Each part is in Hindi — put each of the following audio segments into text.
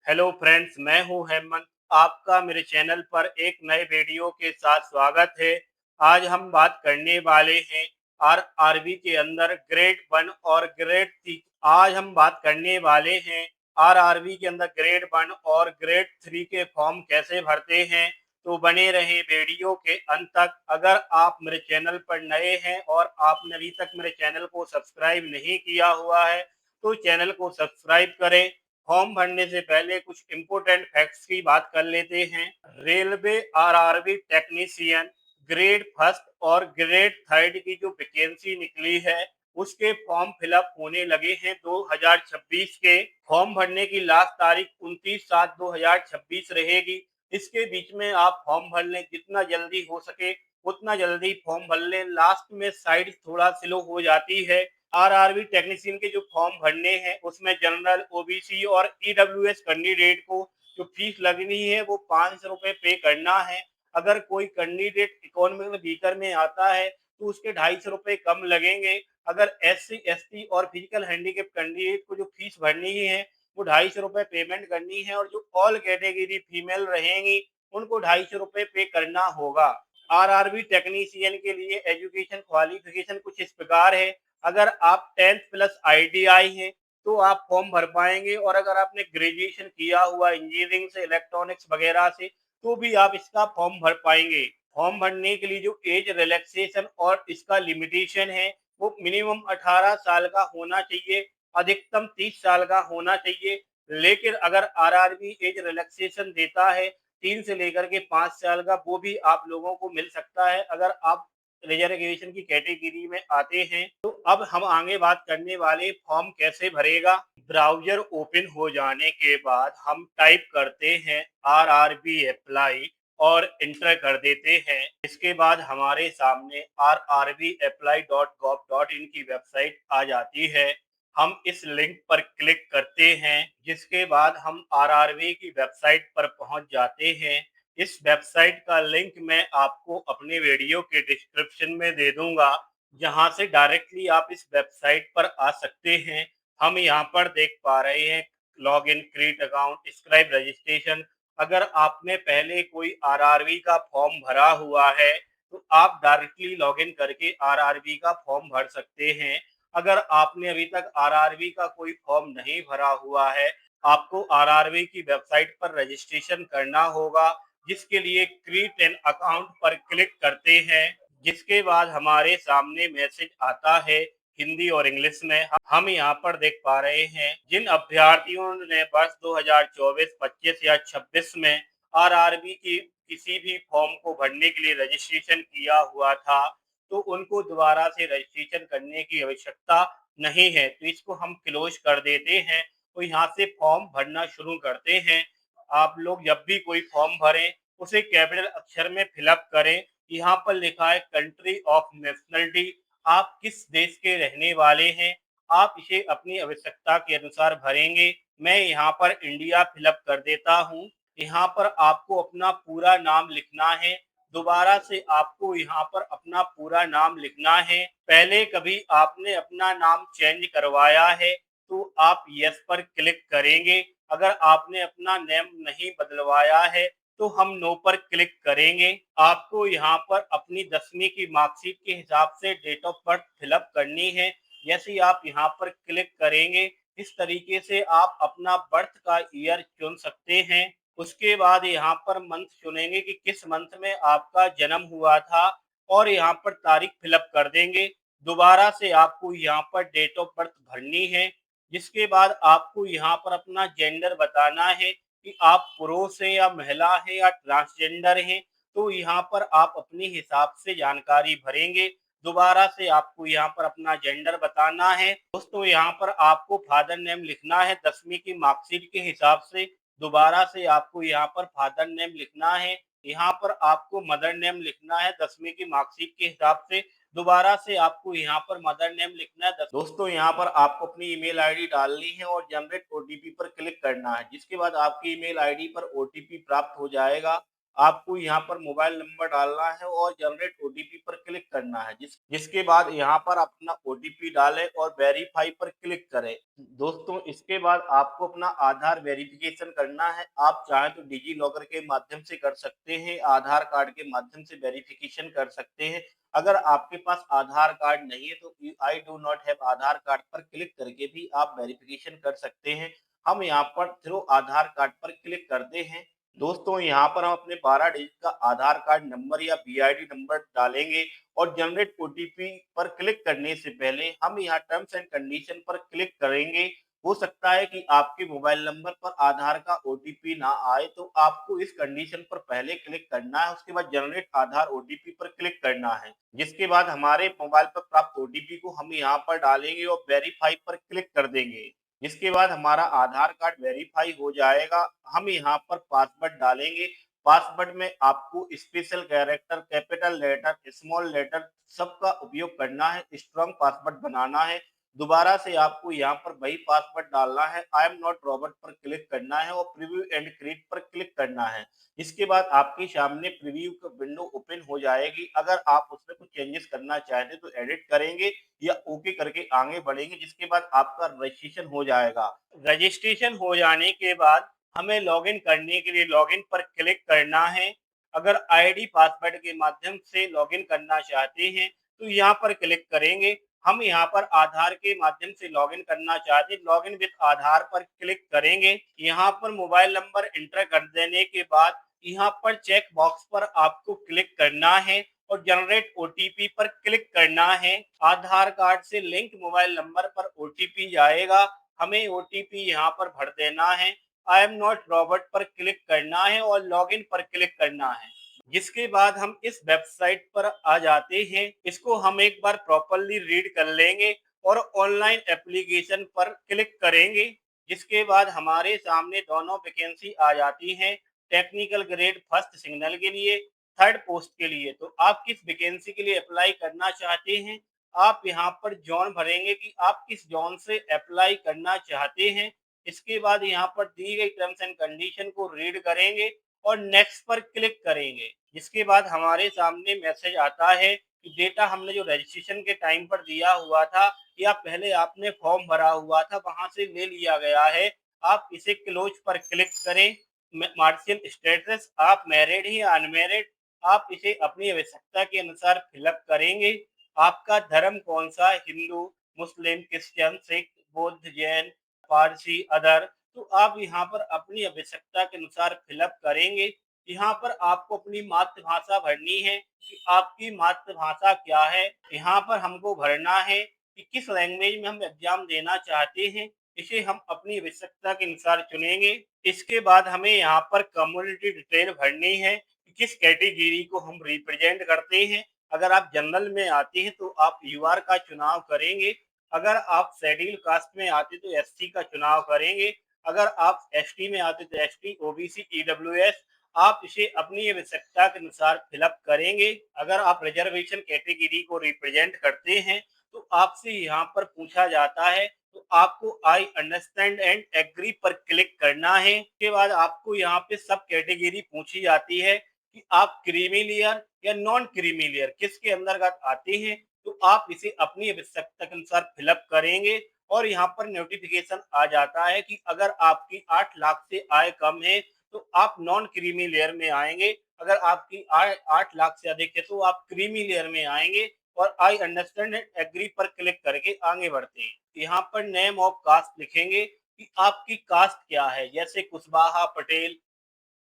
हेलो फ्रेंड्स, मैं हूं हेमंत। आपका मेरे चैनल पर एक नए वीडियो के साथ स्वागत है। आज हम बात करने वाले हैं आरआरबी के अंदर ग्रेड 1 और ग्रेड 3। आज हम बात करने वाले हैं आरआरबी के अंदर ग्रेड 1 और ग्रेड 3 के फॉर्म कैसे भरते हैं। तो बने रहें वीडियो के अंत तक। अगर आप मेरे चैनल पर नए हैं और आपने अभी तक मेरे चैनल को सब्सक्राइब नहीं किया हुआ है तो चैनल को सब्सक्राइब करें। फॉर्म भरने से पहले कुछ इम्पोर्टेंट फैक्ट्स की बात कर लेते हैं। Railway RRB technician grade first और ग्रेड थर्ड की जो वैकेंसी निकली है उसके फॉर्म फिलअप होने लगे हैं 2026 के। फॉर्म भरने की लास्ट तारीख 29/7/2026 रहेगी। इसके बीच में आप फॉर्म भर लें, जितना जल्दी हो सके उतना जल्दी फॉर्म भर लें। लास्ट में साइड थोड़ा स्लो हो जाती है। आरआरबी टेक्नीशियन के जो फॉर्म भरने हैं उसमें जनरल, ओबीसी और ईडब्ल्यूएस कैंडिडेट को जो फीस लगनी है वो 500 रुपए पे करना है। अगर कोई कैंडिडेट इकोनॉमिकल वीकर में आता है तो उसके 250 रुपए कम लगेंगे। अगर एससी, एसटी और फिजिकल हैंडीकैप कैंडिडेट को जो फीस भरनी है वो 250 रुपए पेमेंट करनी है और जो ऑल कैटेगरी फीमेल रहेंगी उनको 250 रुपए पे करना होगा। आरआरबी टेक्नीशियन के लिए एजुकेशन क्वालिफिकेशन कुछ इस प्रकार है। अगर आप 10th प्लस आईटीआई हैं तो आप फॉर्म भर पाएंगे, और अगर आपने ग्रेजुएशन किया हुआ इंजीनियरिंग से, इलेक्ट्रॉनिक्स वगैरह से, तो भी आप इसका फॉर्म भर पाएंगे। फॉर्म भरने के लिए जो एज रिलैक्सेशन और इसका लिमिटेशन है वो मिनिमम 18 साल का होना चाहिए, अधिकतम 30 साल का होना चाहिए। लेकिन अगर आरआरबी एज रिलैक्सेशन देता है 3 से लेकर के 5 साल का, वो भी आप लोगों को मिल सकता है अगर आप रिजर्वेशन की कैटेगरी में आते हैं। तो अब हम आगे बात करने वाले फॉर्म कैसे भरेगा। ब्राउजर ओपन हो जाने के बाद हम टाइप करते हैं आरआरबी अप्लाई और इंटर कर देते हैं। इसके बाद हमारे सामने rrbapply.gov.in की वेबसाइट आ जाती है। हम इस लिंक पर क्लिक करते हैं, जिसके बाद हम आरआरबी की वेबसाइट पर पहुंच जाते हैं। इस वेबसाइट का लिंक मैं आपको अपने वीडियो के डिस्क्रिप्शन में दे दूंगा, जहां से डायरेक्टली आप इस वेबसाइट पर आ सकते हैं। हम यहां पर देख पा रहे हैं log in, create account, scribe registration. अगर आपने पहले कोई आरआरबी का फॉर्म भरा हुआ है तो आप डायरेक्टली लॉग इन करके आरआरबी का फॉर्म भर सकते हैं। अगर आपने अभी तक आरआरबी का कोई फॉर्म नहीं भरा हुआ है, आपको आरआरबी की वेबसाइट पर रजिस्ट्रेशन करना होगा, जिसके लिए क्रिएट एन अकाउंट पर क्लिक करते हैं। जिसके बाद हमारे सामने मैसेज आता है हिंदी और इंग्लिश में। हम यहाँ पर देख पा रहे हैं जिन अभ्यर्थियों ने वर्ष 2024, 25 या 26 में आरआरबी की किसी भी फॉर्म को भरने के लिए रजिस्ट्रेशन किया हुआ था तो उनको दोबारा से रजिस्ट्रेशन करने की आवश्यकता नहीं है। तो इसको हम क्लोज कर देते हैं। तो यहाँ से फॉर्म भरना शुरू करते हैं। आप लोग जब भी कोई फॉर्म भरें उसे कैपिटल अक्षर में फिलअप करें। यहाँ पर लिखा है कंट्री ऑफ नेशनलिटी, आप किस देश के रहने वाले हैं, आप इसे अपनी आवश्यकता के अनुसार भरेंगे। मैं यहाँ पर इंडिया फिलअप कर देता हूँ। यहाँ पर आपको अपना पूरा नाम लिखना है। दोबारा से आपको यहाँ पर अपना पूरा नाम लिखना है। पहले कभी आपने अपना नाम चेंज करवाया है तो आप यस पर क्लिक करेंगे। अगर आपने अपना नेम नहीं बदलवाया है तो हम नो पर क्लिक करेंगे। आपको यहाँ पर अपनी 10वीं की मार्कशीट के हिसाब से डेट ऑफ बर्थ फिलअप करनी है। जैसे ही आप यहाँ पर क्लिक करेंगे इस तरीके से आप अपना बर्थ का ईयर चुन सकते हैं। उसके बाद यहाँ पर मंथ चुनेंगे कि किस मंथ में आपका जन्म हुआ था और यहाँ पर तारीख फिलअप कर देंगे। दोबारा से आपको यहाँ पर डेट ऑफ बर्थ भरनी है। जिसके बाद आपको यहाँ पर अपना जेंडर बताना है कि आप पुरुष हैं या महिला हैं या ट्रांसजेंडर हैं। तो यहाँ पर आप अपने हिसाब से जानकारी भरेंगे। दोबारा से आपको यहाँ पर अपना जेंडर बताना है। दोस्तों यहाँ पर आपको फादर नेम लिखना है 10वीं की मार्कशीट के हिसाब से। दोबारा से आपको यहाँ पर फादर नेम लिखना है। यहाँ पर आपको मदर नेम लिखना है 10वीं की मार्कशीट के हिसाब से। दोबारा से आपको यहाँ पर मदर नेम लिखना है। दोस्तों यहाँ पर आपको अपनी ईमेल आईडी डालनी है और जनरेट ओटीपी पर क्लिक करना है। जिसके बाद आपकी ईमेल आईडी पर ओटीपी प्राप्त हो जाएगा। आपको यहाँ पर मोबाइल नंबर डालना है और जनरेट ओटीपी पर क्लिक करना है, जिसके बाद यहाँ पर अपना ओटीपी डालें और वेरीफाई पर क्लिक करें। दोस्तों, इसके बाद आपको अपना आधार वेरिफिकेशन करना है। आप चाहें तो डिजी लॉकर के माध्यम से कर सकते हैं, आधार कार्ड के माध्यम से वेरिफिकेशन कर सकते हैं। अगर आपके पास आधार कार्ड नहीं है तो I do not have Aadhaar card पर क्लिक करके भी आप वेरिफिकेशन कर सकते हैं। हम यहाँ पर थ्रू आधार कार्ड पर क्लिक करते हैं। दोस्तों, यहाँ पर हम अपने 12 डिजिट का आधार कार्ड नंबर या बीआईडी नंबर डालेंगे और जनरेट ओटीपी पर क्लिक करने से पहले हम यहाँ टर्म्स एंड कंडीशन पर क्लिक करेंगे। हो सकता है कि आपके मोबाइल नंबर पर आधार का ओटीपी ना आए, तो आपको इस कंडीशन पर पहले क्लिक करना है, उसके बाद जनरेट आधार ओटीपी पर क्लिक करना है। जिसके बाद हमारे मोबाइल पर प्राप्त ओटीपी को हम यहाँ पर डालेंगे और वेरीफाई पर क्लिक कर देंगे। जिसके बाद हमारा आधार कार्ड वेरीफाई हो जाएगा। हम यहाँ पर पासवर्ड डालेंगे। पासवर्ड में आपको special character, capital letter, small letter सबका उपयोग करना है, स्ट्रॉन्ग पासवर्ड बनाना है। दोबारा से आपको यहाँ पर वही पासवर्ड डालना है, आई एम नॉट रॉबर्ट पर क्लिक करना है और प्रीव्यू एंड क्रिएट पर क्लिक करना है। इसके बाद आपके सामने प्रीव्यू का विंडो ओपन हो जाएगी। अगर आप उसमें कुछ चेंजेस करना चाहते तो एडिट करेंगे या ओके करके आगे बढ़ेंगे, जिसके बाद आपका रजिस्ट्रेशन हो जाएगा। रजिस्ट्रेशन हो जाने के बाद हमें लॉगिन करने के लिए लॉगिन पर क्लिक करना है। अगर आईडी पासवर्ड के माध्यम से लॉगिन करना चाहते हैं तो यहाँ पर क्लिक करेंगे। हम यहाँ पर आधार के माध्यम से लॉगिन करना चाहते हैं, लॉगिन विद आधार पर क्लिक करेंगे। यहाँ पर मोबाइल नंबर एंटर कर देने के बाद यहाँ पर चेक बॉक्स पर आपको क्लिक करना है और जनरेट ओटीपी पर क्लिक करना है। आधार कार्ड से लिंक मोबाइल नंबर पर ओटीपी जाएगा। हमें ओटीपी यहाँ पर भर देना है। आई एम नॉट रॉबर्ट पर क्लिक करना है और लॉगिन पर क्लिक करना है। जिसके बाद हम इस वेबसाइट पर आ जाते हैं। इसको हम एक बार प्रॉपरली रीड कर लेंगे और ऑनलाइन एप्लीकेशन पर क्लिक करेंगे। जिसके बाद हमारे सामने दोनों वैकेंसी आ जाती हैं, टेक्निकल ग्रेड फर्स्ट सिग्नल के लिए, थर्ड पोस्ट के लिए। तो आप किस वैकेंसी के लिए अप्लाई करना चाहते हैं, आप यहाँ पर जॉन भरेंगे कि आप किस जॉन से अप्लाई करना चाहते हैं। इसके बाद यहाँ पर दी गई टर्म्स एंड कंडीशन को रीड करेंगे और नेक्स्ट पर क्लिक करेंगे। जिसके बाद हमारे सामने मैसेज आता है कि डेटा हमने जो रजिस्ट्रेशन के टाइम पर दिया हुआ था या पहले आपने फॉर्म भरा हुआ था वहां से ले लिया गया है। आप इसे क्लोज पर क्लिक करें। मार्शियल स्टेटस, आप मैरिड हैं या अनमैरिड, आप इसे अपनी आवश्यकता के अनुसार फिलअप करेंगे। आपका धर्म कौन सा, हिंदू, मुस्लिम, क्रिश्चियन, सिख, बौद्ध, जैन, पारसी, अदर, तो आप यहाँ पर अपनी आवश्यकता के अनुसार फिलअप करेंगे। यहाँ पर आपको अपनी मातृभाषा भरनी है कि आपकी मातृभाषा क्या है। यहाँ पर हमको भरना है कि किस लैंग्वेज में हम एग्जाम देना चाहते हैं। इसे हम अपनी आवश्यकता के अनुसार चुनेंगे। इसके बाद हमें यहाँ पर कम्युनिटी डिटेल भरनी है कि किस कैटेगरी को हम रिप्रेजेंट करते हैं। अगर आप जनरल में आते हैं तो आप यूआर का चुनाव करेंगे। अगर आप शेड्यूल कास्ट में आते तो एससी का चुनाव करेंगे। अगर आप एसटी में आते तो एसटी, ओबीसी, ईडब्ल्यूएस, आप इसे अपनी आवश्यकता के अनुसार फिलअप करेंगे। अगर आप रिजर्वेशन कैटेगरी को रिप्रेजेंट करते हैं तो आपसे यहाँ पर पूछा जाता है, तो आपको आई अंडरस्टैंड एंड एग्री पर क्लिक करना है। उसके बाद आपको यहाँ पे सब कैटेगरी पूछी जाती है कि आप क्रीमी लेयर या नॉन क्रीमी लेयर किसके अंतर्गत आते हैं। तो आप इसे अपनी आवश्यकता के अनुसार फिलअप करेंगे और यहाँ पर नोटिफिकेशन आ जाता है कि अगर आपकी 8 लाख से आय कम है तो आप नॉन क्रीमी लेयर में आएंगे। अगर आपकी आय 8 लाख से अधिक है तो आप क्रीमी लेयर में आएंगे और आई अंडरस्टैंड एंड एग्री पर क्लिक करके आगे बढ़ते हैं। यहाँ पर नेम ऑफ कास्ट लिखेंगे कि आपकी कास्ट क्या है, जैसे कुशवाहा, पटेल।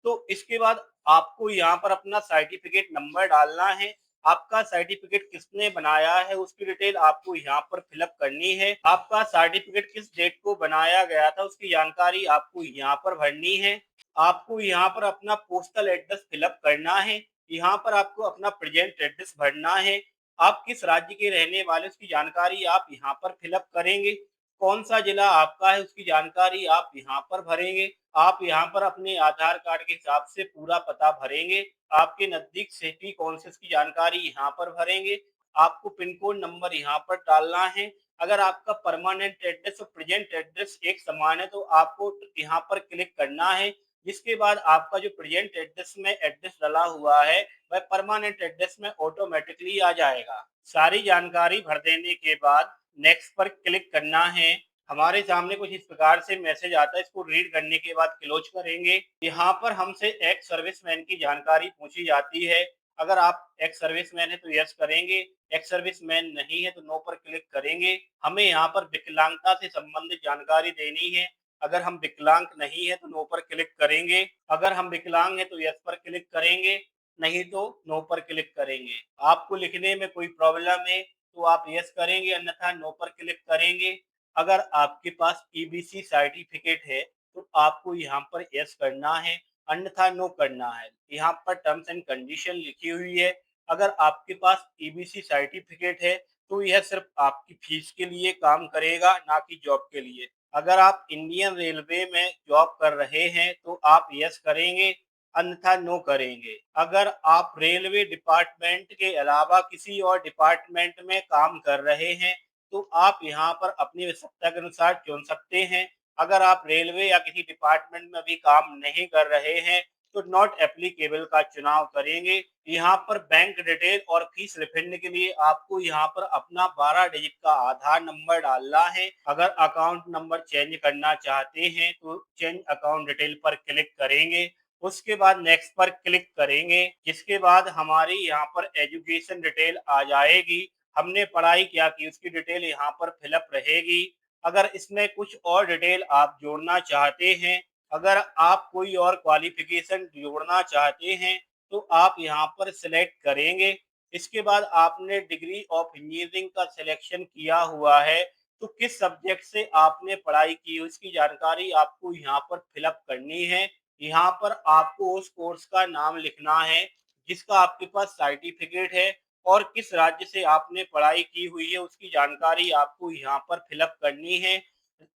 तो इसके बाद आपको यहाँ पर अपना सर्टिफिकेट नंबर डालना है। आपका सर्टिफिकेट किसने बनाया है उसकी डिटेल आपको यहाँ पर फिलअप करनी है। आपका सर्टिफिकेट किस डेट को बनाया गया था उसकी जानकारी आपको यहाँ पर भरनी है। आपको यहाँ पर अपना पोस्टल एड्रेस फिलअप करना है। यहाँ पर आपको अपना प्रेजेंट एड्रेस भरना है। आप किस राज्य के रहने वाले उसकी जानकारी आप यहाँ पर फिलअप करेंगे। कौन सा जिला आपका है उसकी जानकारी आप यहाँ पर भरेंगे। आप यहाँ पर अपने आधार कार्ड के हिसाब से पूरा पता भरेंगे। आपके नजदीक सिटी कौन सी उसकी जानकारी यहाँ पर भरेंगे। आपको पिन कोड नंबर यहाँ पर डालना है। अगर आपका परमानेंट एड्रेस और प्रेजेंट एड्रेस एक समान है तो आपको यहाँ पर क्लिक करना है। जिसके बाद आपका जो प्रेजेंट एड्रेस में एड्रेस डला हुआ है वह परमानेंट एड्रेस में ऑटोमेटिकली आ जाएगा। सारी जानकारी भर देने के बाद नेक्स्ट पर क्लिक करना है। हमारे सामने कुछ इस प्रकार से मैसेज आता है, इसको रीड करने के बाद क्लोज करेंगे। यहाँ पर हमसे एक्स सर्विसमैन की जानकारी पूछी जाती है। अगर आप एक्स सर्विसमैन है तो यस करेंगे, एक्स सर्विसमैन नहीं है तो नो पर क्लिक करेंगे। हमें यहाँ पर विकलांगता से संबंधित जानकारी देनी है। अगर हम विकलांग नहीं है तो नो पर क्लिक करेंगे, अगर हम विकलांग है तो यस पर क्लिक करेंगे, नहीं तो नो पर क्लिक करेंगे। आपको लिखने में कोई प्रॉब्लम है तो आप यस करेंगे, अन्यथा नो पर क्लिक करेंगे। अगर आपके पास ईबीसी सर्टिफिकेट है तो आपको यहाँ पर यस करना है, अन्यथा नो करना है। यहाँ पर टर्म्स एंड कंडीशन लिखी हुई है। अगर आपके पास ईबीसी सर्टिफिकेट है तो यह सिर्फ आपकी फीस के लिए काम करेगा, ना कि जॉब के लिए। अगर आप इंडियन रेलवे में जॉब कर रहे हैं तो आप यस करेंगे, अन्यथा नो करेंगे। अगर आप रेलवे डिपार्टमेंट के अलावा किसी और डिपार्टमेंट में काम कर रहे हैं तो आप यहाँ पर अपनी आवश्यकता के अनुसार चुन सकते हैं। अगर आप रेलवे या किसी डिपार्टमेंट में अभी काम नहीं कर रहे हैं तो नॉट एप्लीकेबल का चुनाव करेंगे। यहाँ पर बैंक डिटेल और फीस रिफंड के लिए आपको यहाँ पर अपना 12 डिजिट का आधार नंबर डालना है। अगर अकाउंट नंबर चेंज करना चाहते हैं तो चेंज अकाउंट डिटेल पर क्लिक करेंगे। उसके बाद नेक्स्ट पर क्लिक करेंगे, जिसके बाद हमारी यहाँ पर एजुकेशन डिटेल आ जाएगी। हमने पढ़ाई क्या की उसकी डिटेल यहाँ पर फिलअप रहेगी। अगर इसमें कुछ और डिटेल आप जोड़ना चाहते हैं, अगर आप कोई और क्वालिफिकेशन जोड़ना चाहते हैं तो आप यहाँ पर सिलेक्ट करेंगे। इसके बाद आपने डिग्री ऑफ इंजीनियरिंग का सिलेक्शन किया हुआ है तो किस सब्जेक्ट से आपने पढ़ाई की उसकी जानकारी आपको यहाँ पर फिलअप करनी है। यहाँ पर आपको उस कोर्स का नाम लिखना है जिसका आपके पास सर्टिफिकेट है और किस राज्य से आपने पढ़ाई की हुई है उसकी जानकारी आपको यहाँ पर फिलअप करनी है।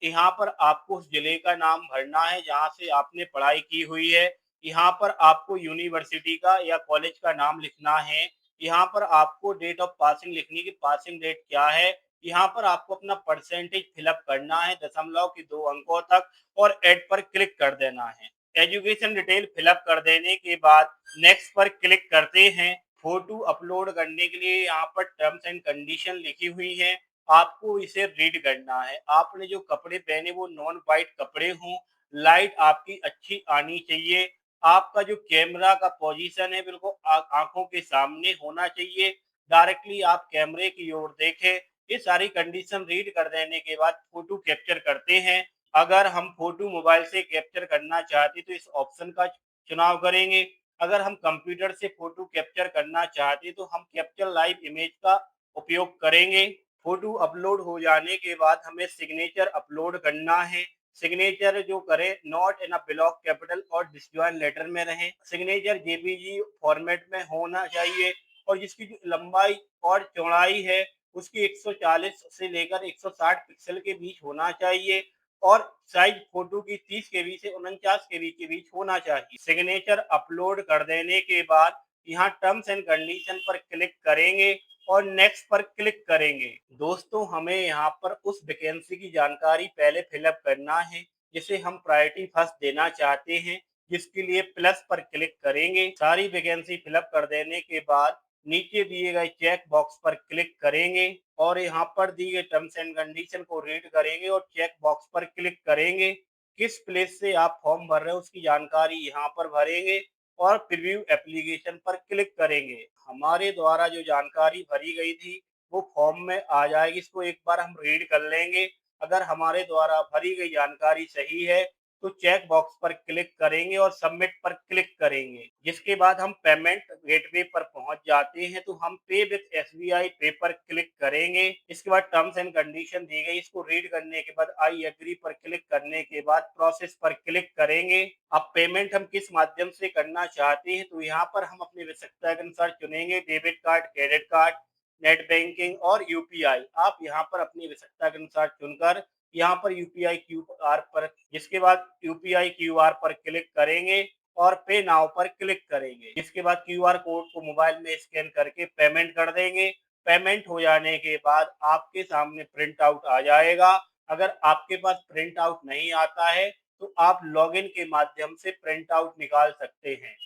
यहाँ पर आपको उस जिले का नाम भरना है जहाँ से आपने पढ़ाई की हुई है। यहाँ पर आपको यूनिवर्सिटी का या कॉलेज का नाम लिखना है। यहाँ पर आपको डेट ऑफ पासिंग लिखनी है कि पासिंग डेट क्या है। यहाँ पर आपको अपना परसेंटेज फिलअप करना है दशमलव के 2 अंकों तक और ऐड पर क्लिक कर देना है। एजुकेशन डिटेल फिलअप कर देने के बाद नेक्स्ट पर क्लिक करते हैं। फोटो अपलोड करने के लिए यहाँ पर टर्म्स एंड कंडीशन लिखी हुई है, आपको इसे रीड करना है। आपने जो कपड़े पहने वो नॉन वाइट कपड़े हों, लाइट आपकी अच्छी आनी चाहिए, आपका जो कैमरा का पोजीशन है बिल्कुल आंखों के सामने होना चाहिए, डायरेक्टली आप कैमरे की ओर देखें। ये सारी कंडीशन रीड कर देने के बाद फोटो कैप्चर करते हैं। अगर हम फोटो मोबाइल से कैप्चर करना चाहते तो इस ऑप्शन का चुनाव करेंगे। अगर हम कंप्यूटर से फोटो कैप्चर करना चाहते तो हम कैप्चर लाइव इमेज का उपयोग करेंगे। फोटो अपलोड हो जाने के बाद हमें सिग्नेचर अपलोड करना है। सिग्नेचर जो करें not in a block capital और डिसजॉइन लेटर में रहें। सिग्नेचर जेपीजी फॉर्मेट में होना चाहिए और जिसकी जो लंबाई और चौड़ाई है उसकी 140 से लेकर 160 पिक्सल के बीच होना चाहिए और साइज फोटो की 30 केबी से 49 केबी के बीच होना चाहिए। सिग्नेचर अपलोड कर देने के बाद यहाँ टर्म्स एंड कंडीशन पर क्लिक करेंगे और नेक्स्ट पर क्लिक करेंगे। दोस्तों हमें यहाँ पर उस वैकेंसी की जानकारी पहले फिलअप करना है जिसे हम प्रायोरिटी फर्स्ट देना चाहते हैं, जिसके लिए प्लस पर क्लिक करेंगे। सारी वैकेंसी फिलअप कर देने के बाद नीचे दिए गए चेक बॉक्स पर क्लिक करेंगे और यहाँ पर दिए गए टर्म्स एंड कंडीशन को रीड करेंगे और चेक बॉक्स पर क्लिक करेंगे। किस प्लेस से आप फॉर्म भर रहे हो उसकी जानकारी यहाँ पर भरेंगे और प्रीव्यू एप्लीकेशन पर क्लिक करेंगे। हमारे द्वारा जो जानकारी भरी गई थी वो फॉर्म में आ जाएगी, इसको एक बार हम रीड कर लेंगे। अगर हमारे द्वारा भरी गई जानकारी सही है तो चेक बॉक्स पर क्लिक करेंगे और सबमिट पर क्लिक करेंगे। जिसके बाद हम पेमेंट गेटवे पर पहुंच जाते हैं तो हम पे विथ एसबीआई पे पर क्लिक करेंगे। इसके बाद टर्म्स एंड कंडीशन दी गई, इसको रीड करने के बाद आई एग्री पर क्लिक करने के बाद प्रोसेस पर क्लिक करेंगे। अब पेमेंट हम किस माध्यम से करना चाहते हैं तो यहाँ पर हम अपनी आवश्यकता के अनुसार चुनेंगे, debit card, credit card, net banking और यूपीआई। आप यहाँ पर अपनी आवश्यकता के अनुसार चुनकर यहाँ पर यूपीआई क्यूआर पर, जिसके बाद यूपीआई क्यूआर पर क्लिक करेंगे और पे नाउ पर क्लिक करेंगे। इसके बाद क्यूआर कोड को मोबाइल में स्कैन करके पेमेंट कर देंगे। पेमेंट हो जाने के बाद आपके सामने प्रिंट आउट आ जाएगा। अगर आपके पास प्रिंट आउट नहीं आता है तो आप लॉगिन के माध्यम से प्रिंट आउट निकाल सकते हैं।